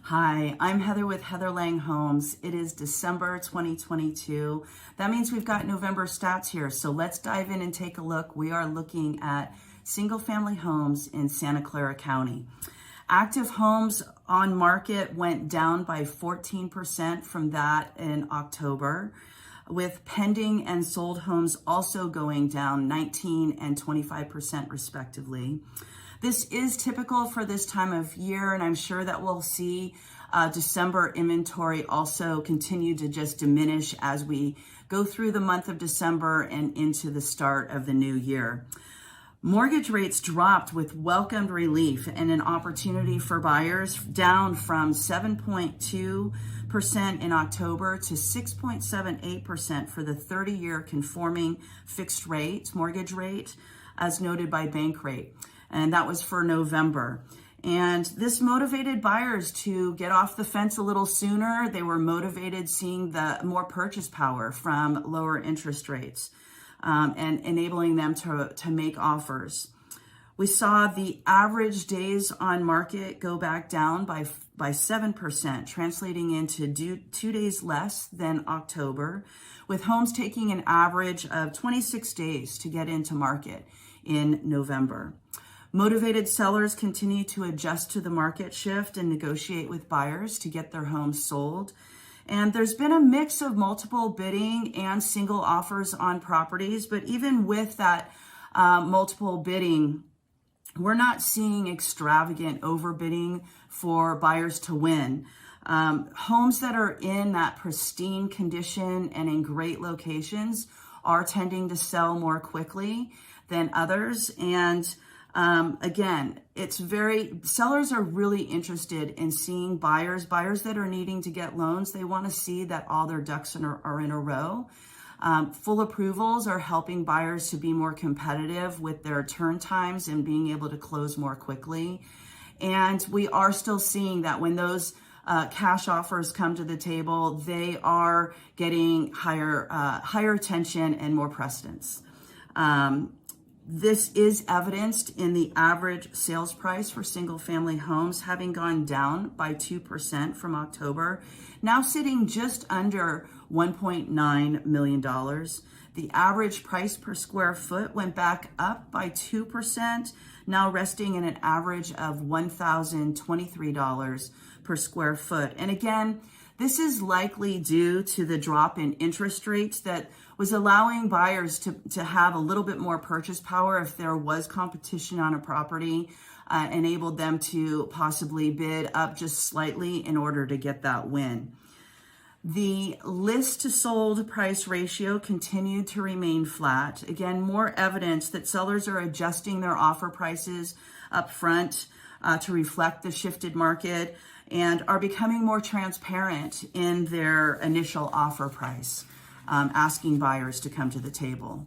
Hi, I'm Heather with Heather Lange Homes. It is December 2022. That means we've got November stats here. So let's dive in and take a look. We are looking at single family homes in Santa Clara County. Active homes on market went down by 14% from that in October, with pending and sold homes also going down 19 and 25% respectively. This is typical for this time of year, and I'm sure that we'll see December inventory also continue to just diminish as we go through the month of December and into the start of the new year. Mortgage rates dropped with welcomed relief and an opportunity for buyers, down from 7.2% in October to 6.78% for the 30-year conforming fixed rate, mortgage rate, as noted by Bankrate. And that was for November. And this motivated buyers to get off the fence a little sooner. They were motivated seeing the more purchase power from lower interest rates and enabling them to make offers. We saw the average days on market go back down by 7%, translating into 2 days less than October, with homes taking an average of 26 days to get into market in November. Motivated sellers continue to adjust to the market shift and negotiate with buyers to get their homes sold. And there's been a mix of multiple bidding and single offers on properties, but even with that multiple bidding, we're not seeing extravagant overbidding for buyers to win. Homes that are in that pristine condition and in great locations are tending to sell more quickly than others. And again, sellers are really interested in seeing buyers that are needing to get loans. They want to see that all their ducks are in a row. Full approvals are helping buyers to be more competitive with their turn times and being able to close more quickly. And we are still seeing that when those cash offers come to the table, they are getting higher attention and more precedence. This is evidenced in the average sales price for single family homes having gone down by 2% from October, now sitting just under $1.9 million. The average price per square foot went back up by 2%, now resting in an average of $1,023 per square foot. And again, this is likely due to the drop in interest rates that was allowing buyers to have a little bit more purchase power if there was competition on a property, enabled them to possibly bid up just slightly in order to get that win. The list to sold price ratio continued to remain flat. Again, more evidence that sellers are adjusting their offer prices up front to reflect the shifted market and are becoming more transparent in their initial offer price, asking buyers to come to the table.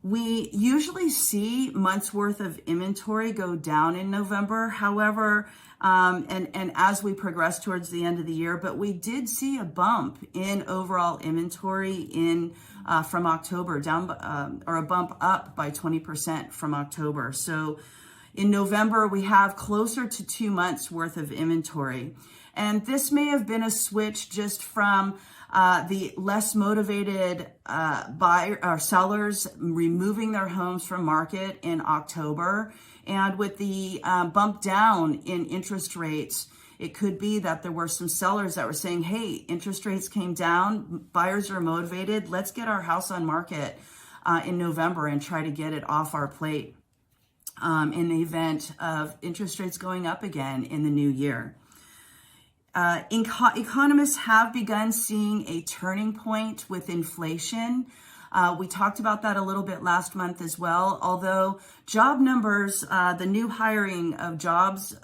We usually see months worth of inventory go down in November, however, and as we progress towards the end of the year, but we did see a bump in overall inventory from October, or a bump up by 20% from October. So in November, we have closer to 2 months worth of inventory. And this may have been a switch just from the less motivated sellers removing their homes from market in October. And with the bump down in interest rates, it could be that there were some sellers that were saying, hey, interest rates came down, buyers are motivated, let's get our house on market in November and try to get it off our plate in the event of interest rates going up again in the new year. Economists have begun seeing a turning point with inflation. We talked about that a little bit last month as well, although job numbers, the new hiring of jobs,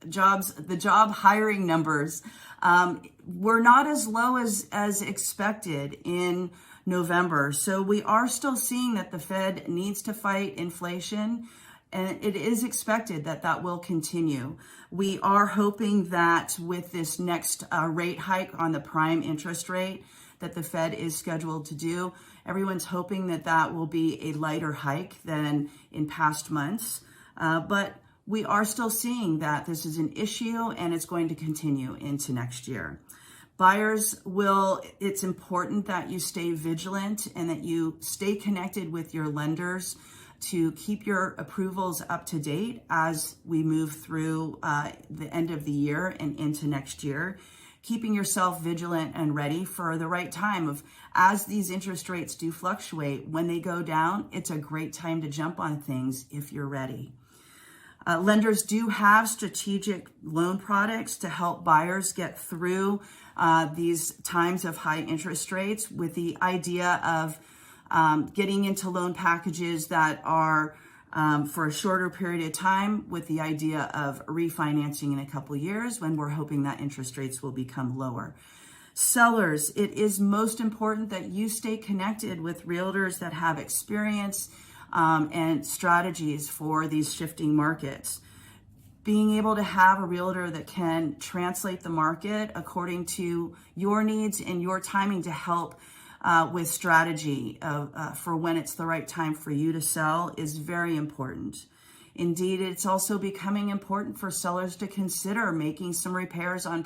the job hiring numbers were not as low as expected in November. So we are still seeing that the Fed needs to fight inflation, and it is expected that that will continue. We are hoping that with this next rate hike on the prime interest rate that the Fed is scheduled to do, everyone's hoping that that will be a lighter hike than in past months. But we are still seeing that this is an issue and it's going to continue into next year. It's important that you stay vigilant and that you stay connected with your lenders to keep your approvals up to date as we move through the end of the year and into next year. Keeping yourself vigilant and ready for the right time of, as these interest rates do fluctuate, when they go down, it's a great time to jump on things if you're ready. Lenders do have strategic loan products to help buyers get through these times of high interest rates, with the idea of getting into loan packages that are for a shorter period of time, with the idea of refinancing in a couple years when we're hoping that interest rates will become lower. Sellers, it is most important that you stay connected with realtors that have experience and strategies for these shifting markets. Being able to have a realtor that can translate the market according to your needs and your timing to help with strategy for when it's the right time for you to sell is very important. Indeed, it's also becoming important for sellers to consider making some repairs on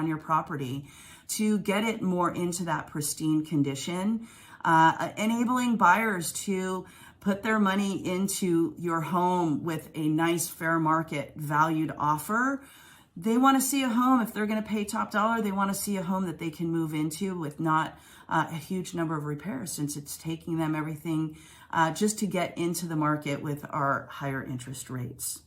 your property to get it more into that pristine condition, enabling buyers to put their money into your home with a nice fair market valued offer. They want to see a home, if they're going to pay top dollar, they want to see a home that they can move into with not a huge number of repairs, since it's taking them everything just to get into the market with our higher interest rates.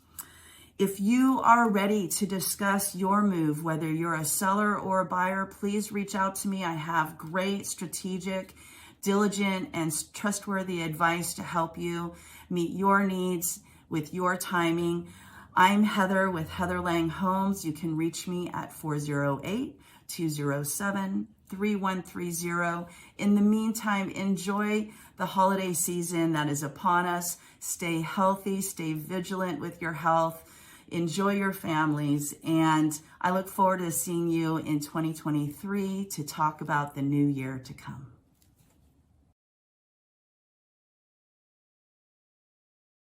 If you are ready to discuss your move, whether you're a seller or a buyer, please reach out to me. I have great strategic, diligent, and trustworthy advice to help you meet your needs with your timing. I'm Heather with Heather Lange Homes. You can reach me at 408-207-3130. In the meantime, enjoy the holiday season that is upon us. Stay healthy, stay vigilant with your health, enjoy your families, and I look forward to seeing you in 2023 to talk about the new year to come.